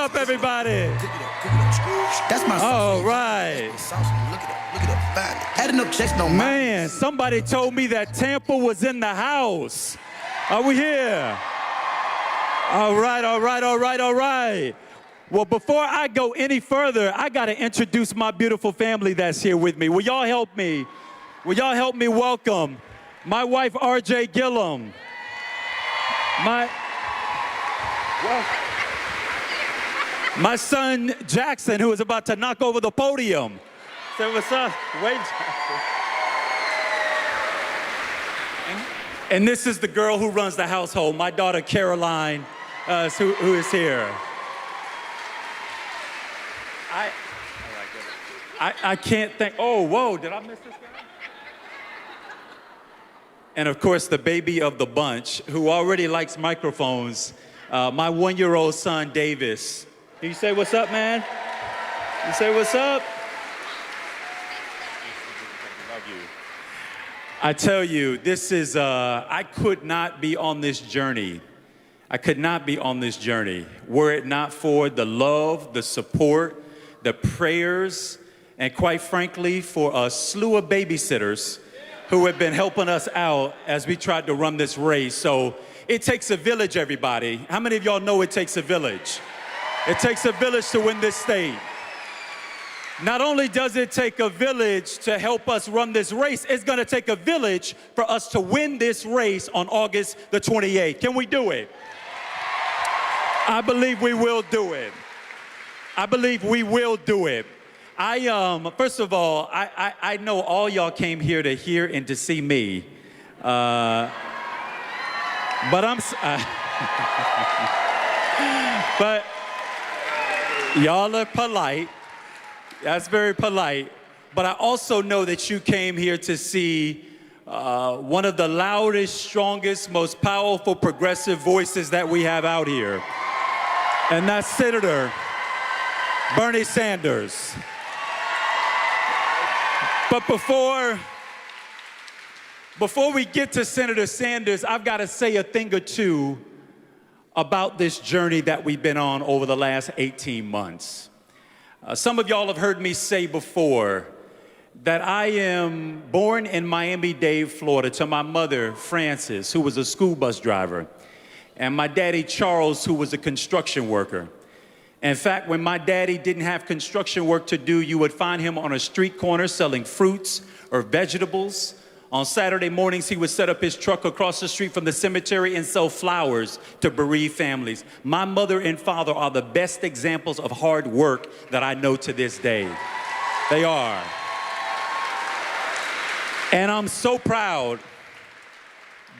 up, everybody. That's my All right. Had enough checks, no Man, somebody told me that Tampa was in the house. Are we here? All right, all right, all right, all right. Well, before I go any further, I got to introduce my beautiful family that's here with me. Will y'all help me? Will y'all help me welcome my wife, RJ Gillum. My son, Jackson, who is about to knock over the podium. Say what's up, Wade Jackson. And this is the girl who runs the household, my daughter, Caroline, who is here. I can't think, oh, whoa, did I miss this guy? And of course, the baby of the bunch, who already likes microphones, my 1-year-old son, Davis. Can you say what's up, man? You say what's up? Love you. I tell you, this is, I could not be on this journey. I could not be on this journey were it not for the love, the support, the prayers, and quite frankly, for a slew of babysitters who have been helping us out as we tried to run this race. So it takes a village, everybody. How many of y'all know it takes a village? It takes a village to win this state. Not only does it take a village to help us run this race, it's gonna take a village for us to win this race on August the 28th. Can we do it? I believe we will do it. I believe we will do it. First of all, I know all y'all came here to hear and to see me. But y'all are polite. That's very polite. But I also know that you came here to see one of the loudest, strongest, most powerful progressive voices that we have out here. And that's Senator Bernie Sanders. But before we get to Senator Sanders, I've got to say a thing or two about this journey that we've been on over the last 18 months. Some of y'all have heard me say before that I am born in Miami-Dade, Florida, to my mother, Frances, who was a school bus driver, and my daddy, Charles, who was a construction worker. In fact, when my daddy didn't have construction work to do, you would find him on a street corner selling fruits or vegetables. On Saturday mornings, he would set up his truck across the street from the cemetery and sell flowers to bereaved families. My mother and father are the best examples of hard work that I know to this day. They are. And I'm so proud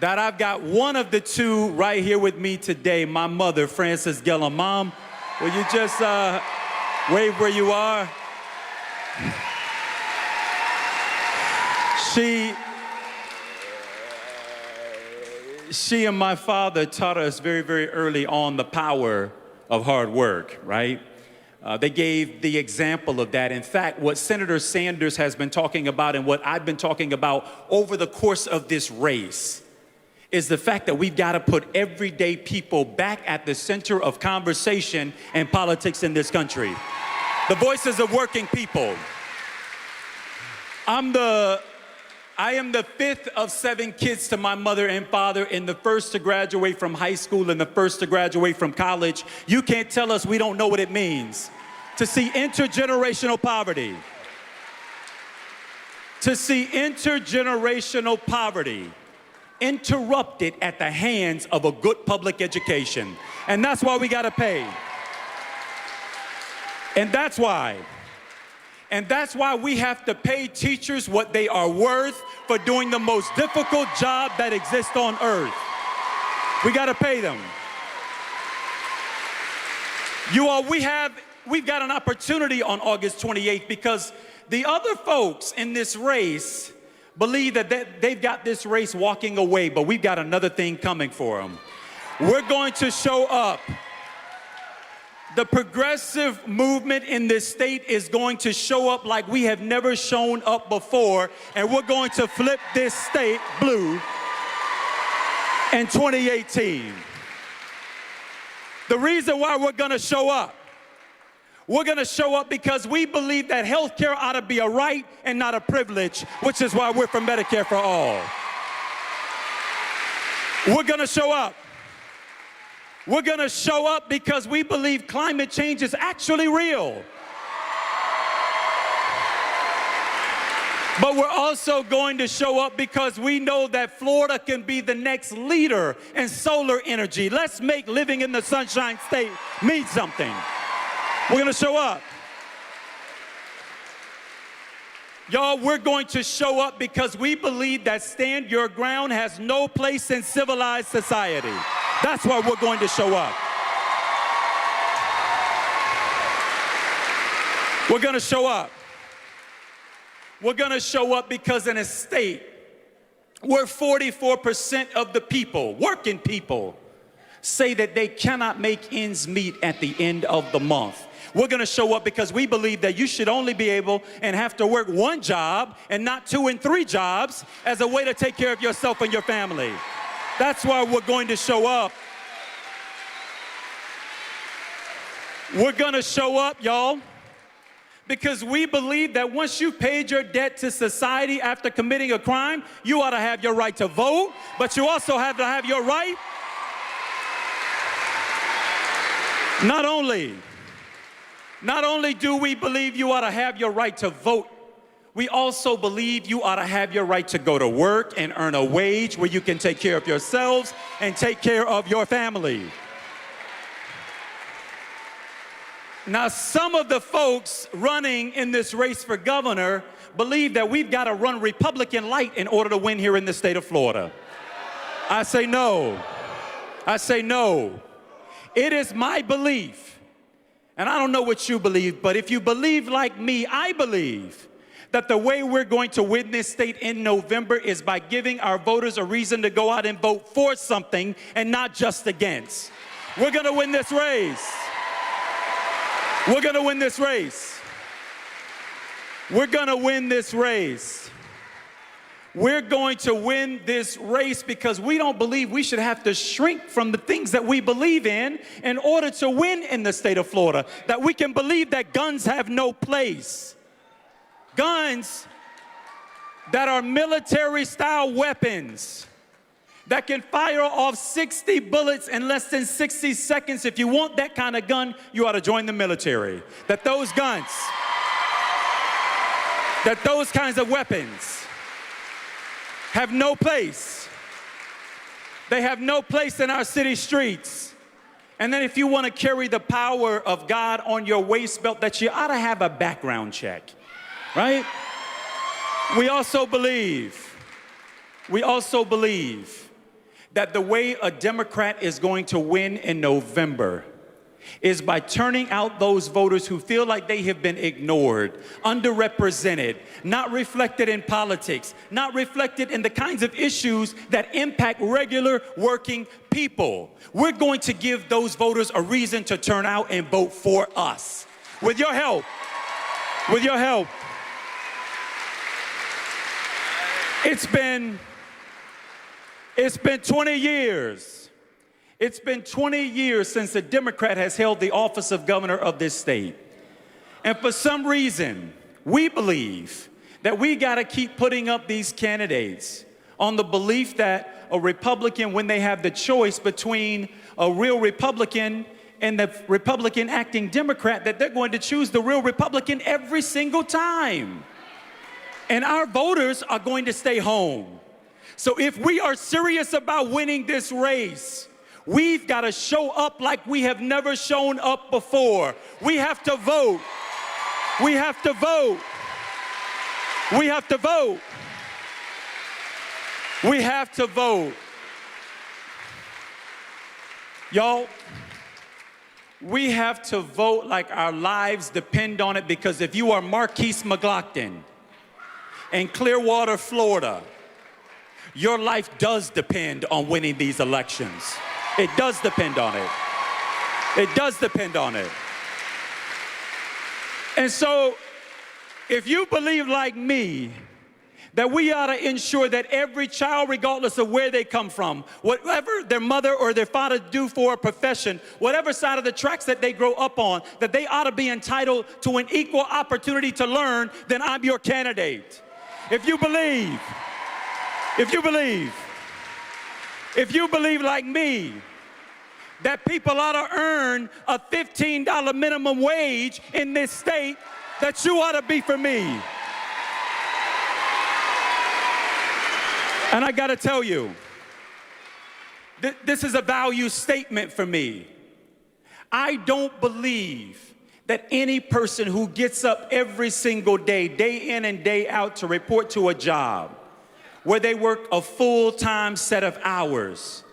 that I've got one of the two right here with me today, my mother, Frances Gillum. Mom, will you just wave where you are? She and my father taught us very, very early on the power of hard work, right? They gave the example of that. In fact, what Senator Sanders has been talking about and what I've been talking about over the course of this race is the fact that we've got to put everyday people back at the center of conversation and politics in this country. The voices of working people. I am the 5th of 7 kids to my mother and father, and the first to graduate from high school and the first to graduate from college. You can't tell us we don't know what it means to see intergenerational poverty. To see intergenerational poverty interrupted at the hands of a good public education. And that's why we gotta pay. And that's why we have to pay teachers what they are worth for doing the most difficult job that exists on earth. We gotta pay them. You all, we've got an opportunity on August 28th because the other folks in this race believe that they've got this race walking away, but we've got another thing coming for them. We're going to show up. The progressive movement in this state is going to show up like we have never shown up before, and we're going to flip this state blue in 2018. The reason why we're going to show up We're going to show up because we believe that health care ought to be a right and not a privilege, which is why we're for Medicare for all. We're going to show up. We're going to show up because we believe climate change is actually real. But we're also going to show up because we know that Florida can be the next leader in solar energy. Let's make living in the Sunshine State mean something. We're going to show up. Y'all, we're going to show up because we believe that stand your ground has no place in civilized society. That's why we're going to show up. We're going to show up. We're going to show up because in a state where 44% of the people, working people, say that they cannot make ends meet at the end of the month. We're going to show up because we believe that you should only be able and have to work one job and not 2 and 3 jobs as a way to take care of yourself and your family. That's why we're going to show up. We're going to show up, y'all, because we believe that once you paid your debt to society after committing a crime, you ought to have your right to vote, but you also have to have your right. Not only do we believe you ought to have your right to vote, we also believe you ought to have your right to go to work and earn a wage where you can take care of yourselves and take care of your family. Now, some of the folks running in this race for governor believe that we've got to run Republican light in order to win here in the state of Florida. I say no. I say no. It is my belief, and I don't know what you believe, but if you believe like me, I believe that the way we're going to win this state in November is by giving our voters a reason to go out and vote for something and not just against. We're going to win this race. We're going to win this race. We're going to win this race. We're going to win this race because we don't believe we should have to shrink from the things that we believe in order to win in the state of Florida. That we can believe that guns have no place. Guns that are military-style weapons that can fire off 60 bullets in less than 60 seconds. If you want that kind of gun, you ought to join the military. That those guns, that those kinds of weapons have no place. They have no place in our city streets. And then if you want to carry the power of God on your waist belt, that you ought to have a background check, right? We also believe that the way a Democrat is going to win in November is by turning out those voters who feel like they have been ignored, underrepresented, not reflected in politics, not reflected in the kinds of issues that impact regular working people. We're going to give those voters a reason to turn out and vote for us. With your help. With your help. It's been 20 years. It's been 20 years since a Democrat has held the office of governor of this state. And for some reason, we believe that we got to keep putting up these candidates on the belief that a Republican, when they have the choice between a real Republican and the Republican acting Democrat, that they're going to choose the real Republican every single time. And our voters are going to stay home. So if we are serious about winning this race, we've got to show up like we have never shown up before. We have to vote. We have to vote. We have to vote. We have to vote. Y'all, we have to vote like our lives depend on it, because if you are Marquise McLaughlin in Clearwater, Florida, your life does depend on winning these elections. It does depend on it. It does depend on it. And so, if you believe like me that we ought to ensure that every child, regardless of where they come from, whatever their mother or their father do for a profession, whatever side of the tracks that they grow up on, that they ought to be entitled to an equal opportunity to learn, then I'm your candidate. If you believe like me, that people ought to earn a $15 minimum wage in this state, that you ought to be for me. And I gotta tell you, this is a value statement for me. I don't believe that any person who gets up every single day, day in and day out, to report to a job where they work a full-time set of hours,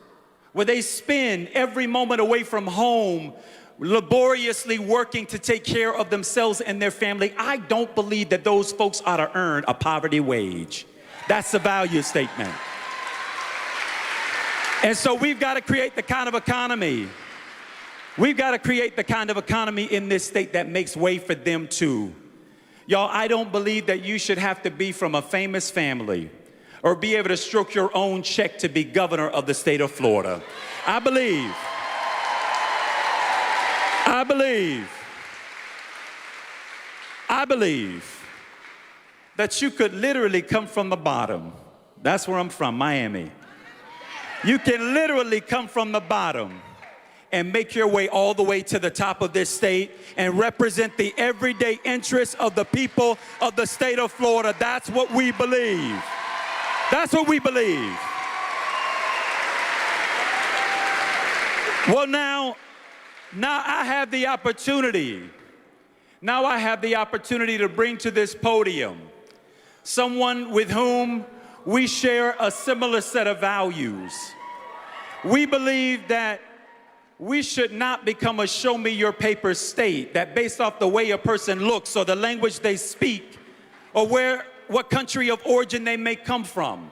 where they spend every moment away from home laboriously working to take care of themselves and their family, I don't believe that those folks ought to earn a poverty wage. That's a value statement. And so we've got to create the kind of economy. We've got to create the kind of economy in this state that makes way for them too. Y'all, I don't believe that you should have to be from a famous family or be able to stroke your own check to be governor of the state of Florida. I believe that you could literally come from the bottom. That's where I'm from, Miami. You can literally come from the bottom and make your way all the way to the top of this state and represent the everyday interests of the people of the state of Florida. That's what we believe. That's what we believe. Well, now I have the opportunity. Now I have the opportunity to bring to this podium someone with whom we share a similar set of values. We believe that we should not become a show me your paper state, that based off the way a person looks or the language they speak or what country of origin they may come from,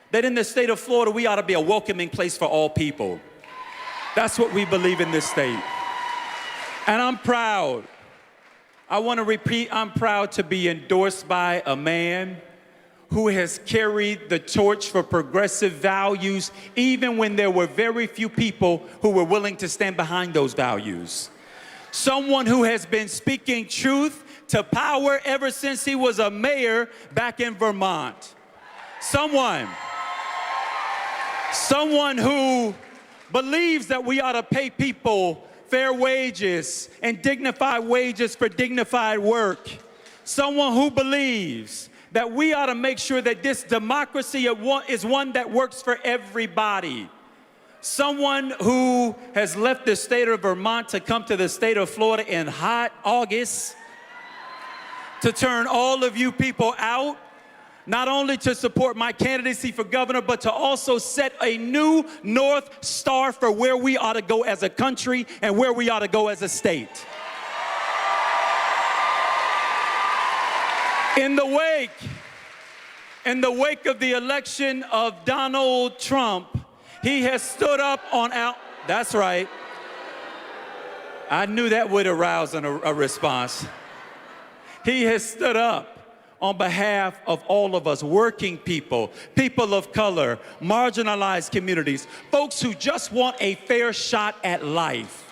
that in the state of Florida we ought to be a welcoming place for all people. That's what we believe in this state. And I'm proud. I want to repeat, I'm proud to be endorsed by a man who has carried the torch for progressive values even when there were very few people who were willing to stand behind those values. Someone who has been speaking truth to power ever since he was a mayor back in Vermont. Someone who believes that we ought to pay people fair wages and dignified wages for dignified work. Someone who believes that we ought to make sure that this democracy is one that works for everybody. Someone who has left the state of Vermont to come to the state of Florida in hot August to turn all of you people out, not only to support my candidacy for governor, but to also set a new North Star for where we ought to go as a country and where we ought to go as a state. In the wake of the election of Donald Trump, he has stood up on that's right. I knew that would arouse a response. He has stood up on behalf of all of us, working people, people of color, marginalized communities, folks who just want a fair shot at life.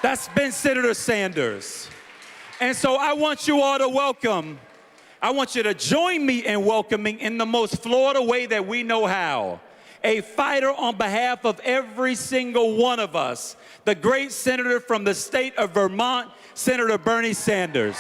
That's been Senator Sanders. And so I want you all to I want you to join me in welcoming in the most Florida way that we know how, a fighter on behalf of every single one of us, the great senator from the state of Vermont, Senator Bernie Sanders.